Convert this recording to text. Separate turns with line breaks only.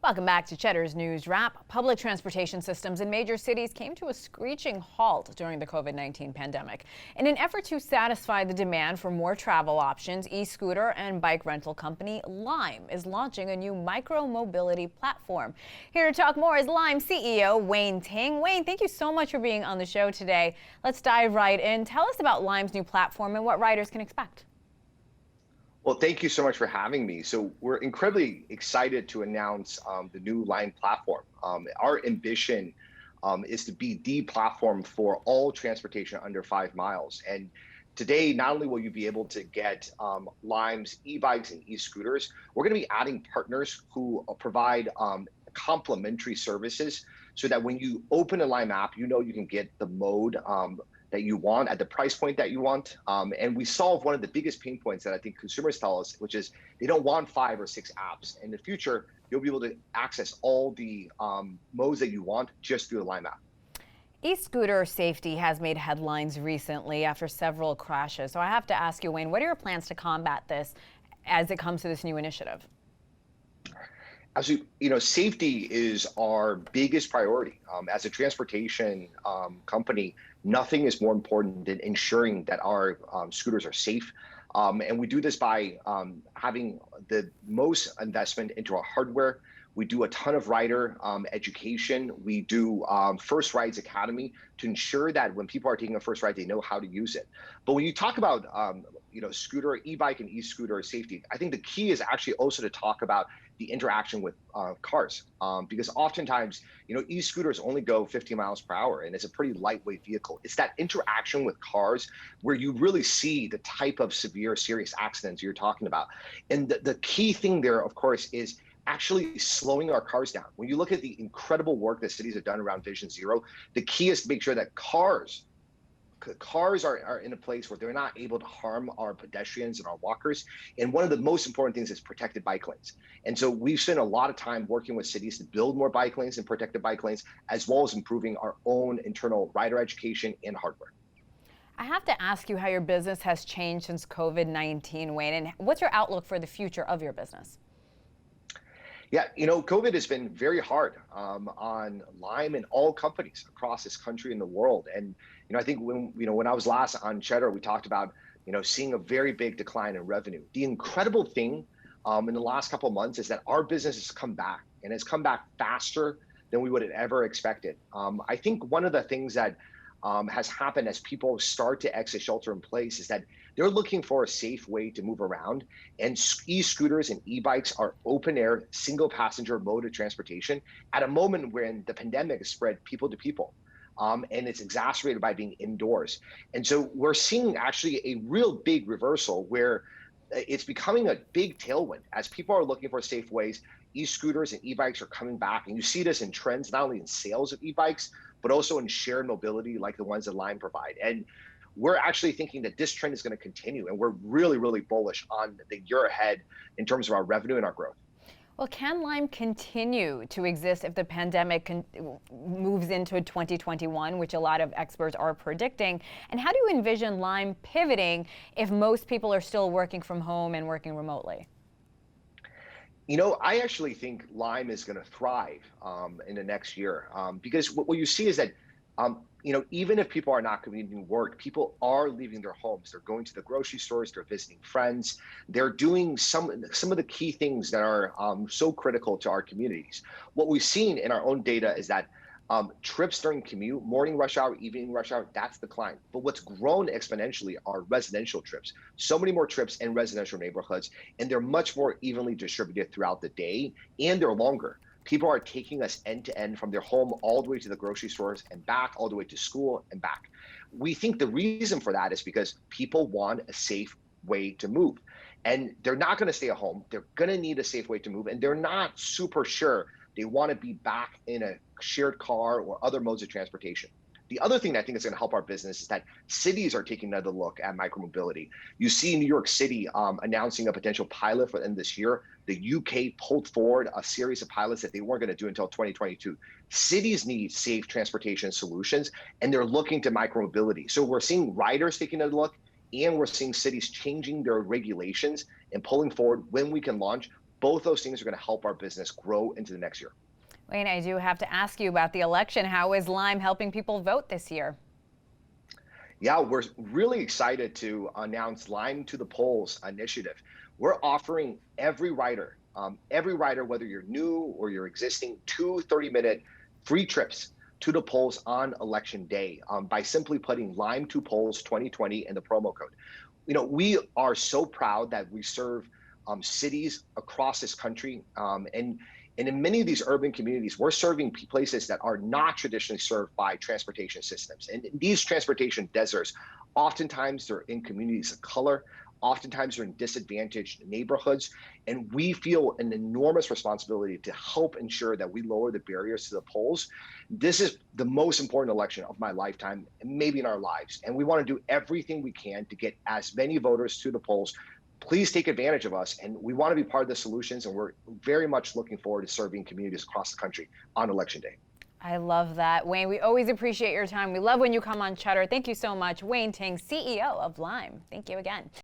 Welcome back to Cheddar's News Wrap. Public transportation systems in major cities came to a screeching halt during the COVID-19 pandemic. In an effort to satisfy the demand for more travel options, e-scooter and bike rental company Lime is launching a new micromobility platform. Here to talk more is Lime CEO Wayne Ting. Wayne, thank you so much for being on the show today. Let's dive right in. Tell us about Lime's new platform and what riders can expect.
Well, thank you so much for having me. So we're incredibly excited to announce the new Line platform. Our ambition is to be the platform for all transportation under 5 miles. And today, not only will you be able to get Lime's e-bikes and e-scooters, we're going to be adding partners who provide complementary services so that when you open a Lime app, you know you can get the mode that you want at the price point that you want. And we solve one of the biggest pain points that I think consumers tell us, which is they don't want 5 or 6 apps. In the future, you'll be able to access all the modes that you want just through the Lime app.
E-scooter safety has made headlines recently after several crashes. So I have to ask you, Wayne, what are your plans to combat this as it comes to this new initiative?
As safety is our biggest priority. As a transportation company, nothing is more important than ensuring that our scooters are safe. And we do this by having the most investment into our hardware. We do a ton of rider education. We do First Rides Academy to ensure that when people are taking a first ride, they know how to use it. But when you talk about scooter, e-bike and e-scooter safety, I think the key is actually also to talk about the interaction with cars, because oftentimes, e-scooters only go 50 miles per hour and it's a pretty lightweight vehicle. It's that interaction with cars where you really see the type of severe, serious accidents you're talking about. And the key thing there, of course, is actually slowing our cars down. When you look at the incredible work that cities have done around Vision Zero, the key is to make sure that cars are in a place where they're not able to harm our pedestrians and our walkers. And one of the most important things is protected bike lanes. And so we've spent a lot of time working with cities to build more bike lanes and protected bike lanes, as well as improving our own internal rider education and hardware.
I have to ask you how your business has changed since COVID-19, Wayne, and what's your outlook for the future of your business?
Yeah, COVID has been very hard on Lime and all companies across this country and the world. And I think when I was last on Cheddar, we talked about seeing a very big decline in revenue. The incredible thing in the last couple of months is that our business has come back, and it's come back faster than we would have ever expected. I think one of the things that has happened as people start to exit shelter in place is that they're looking for a safe way to move around, and e-scooters and e-bikes are open air, single passenger mode of transportation at a moment when the pandemic has spread people to people. And it's exacerbated by being indoors. And so we're seeing actually a real big reversal where it's becoming a big tailwind as people are looking for safe ways. E-scooters and e-bikes are coming back, and you see this in trends, not only in sales of e-bikes, but also in shared mobility like the ones that Lime provide. And we're actually thinking that this trend is going to continue, and we're really, really bullish on the year ahead in terms of our revenue and our growth.
Well, can Lime continue to exist if the pandemic moves into 2021, which a lot of experts are predicting? And how do you envision Lime pivoting if most people are still working from home and working remotely?
I actually think Lime is going to thrive in the next year because what you see is that even if people are not commuting to work, people are leaving their homes. They're going to the grocery stores, they're visiting friends, they're doing some of the key things that are so critical to our communities. What we've seen in our own data is that trips during commute, morning rush hour, evening rush hour, that's declined. But what's grown exponentially are residential trips. So many more trips in residential neighborhoods, and they're much more evenly distributed throughout the day, and they're longer. People are taking us end to end from their home all the way to the grocery stores and back, all the way to school and back. We think the reason for that is because people want a safe way to move. And they're not going to stay at home. They're going to need a safe way to move. And they're not super sure they want to be back in a shared car or other modes of transportation. The other thing that I think is going to help our business is that cities are taking another look at micromobility. You see New York City announcing a potential pilot for the end of this year. The UK pulled forward a series of pilots that they weren't going to do until 2022. Cities need safe transportation solutions, and they're looking to micromobility. So we're seeing riders taking a look, and we're seeing cities changing their regulations and pulling forward when we can launch Both those things are going to help our business grow into the next year.
Wayne, I do have to ask you about the election. How is Lime helping people vote this year?
Yeah, we're really excited to announce Lime to the Polls initiative. We're offering every rider, whether you're new or you're existing, 2 30-minute free trips to the polls on election day by simply putting Lime to Polls 2020 in the promo code. We are so proud that we serve cities across this country, and in many of these urban communities, we're serving places that are not traditionally served by transportation systems. And these transportation deserts, oftentimes they're in communities of color, oftentimes they're in disadvantaged neighborhoods. And we feel an enormous responsibility to help ensure that we lower the barriers to the polls. This is the most important election of my lifetime, maybe in our lives. And we want to do everything we can to get as many voters to the polls. Please take advantage of us, and we want to be part of the solutions, and we're very much looking forward to serving communities across the country on election day.
I love that. Wayne, we always appreciate your time. We love when you come on Cheddar. Thank you so much. Wayne Ting, CEO of Lime. Thank you again.